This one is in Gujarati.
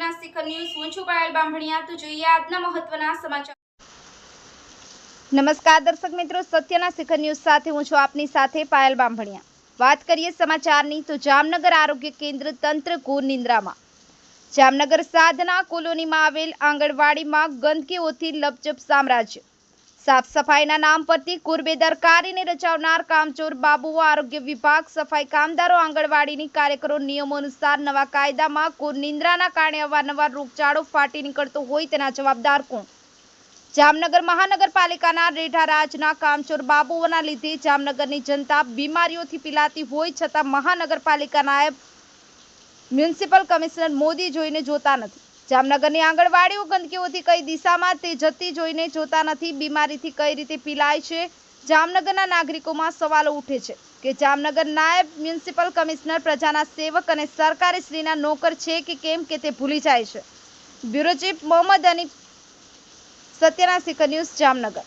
સત્યના શિખર ન્યૂઝ હું છું પાયલ બામણિયા તો જોઈએ આજના મહત્વના સમાચાર। નમસ્કાર દર્શક મિત્રો, સત્યના શિખર ન્યૂઝ સાથે હું છું આપની સાથે પાયલ બામણિયા। વાત કરીએ સમાચારની તો જામનગર આરોગ્ય કેન્દ્ર તંત્ર ઘોર નિંદ્રામાં। જામનગર સાધના કોલોનીમાં આવેલ આંગણવાડીમાં ગંદકીઓથી લપચપ સામ્રાજ્ય। સાફ સફાઈના નામ પરથી બેદરકારીને રચાવનાર કામચોર બાબુઓ। આરોગ્ય વિભાગ સફાઈ કામદારો આંગણવાડીની કાર્યકરો નિયમો અનુસાર નવા કાયદામાં ઘોર નિંદ્રાના કારણે અવારનવાર રોગચાળો ફાટી નીકળતો હોય તેના જવાબદાર કોણ? જામનગર મહાનગરપાલિકાના રેઢારાજના કામચોર બાબુઓના લીધે જામનગરની જનતા બીમારીઓથી પીલાતી હોય છતાં મહાનગરપાલિકા નાયબ મ્યુનિસિપલ કમિશનર મોદી જોઈને જોતા નથી। જામનગરની આંગણવાડીઓ ગંદકીઓથી કઈ દિશામાં તે જતી જોઈને જોતા નથી। બીમારીથી કઈ રીતે પીલાય છે? જામનગરના નાગરિકોમાં સવાલો ઉઠે છે કે જામનગર નાયબ મ્યુનિસિપલ કમિશનર પ્રજાના સેવક અને સરકારી શ્રીના નોકર છે કે કેમ કે તે ભૂલી જાય છે। બ્યુરો ચીફ મોહમ્મદ અનીફ, સત્યના શિખર ન્યૂઝ, જામનગર।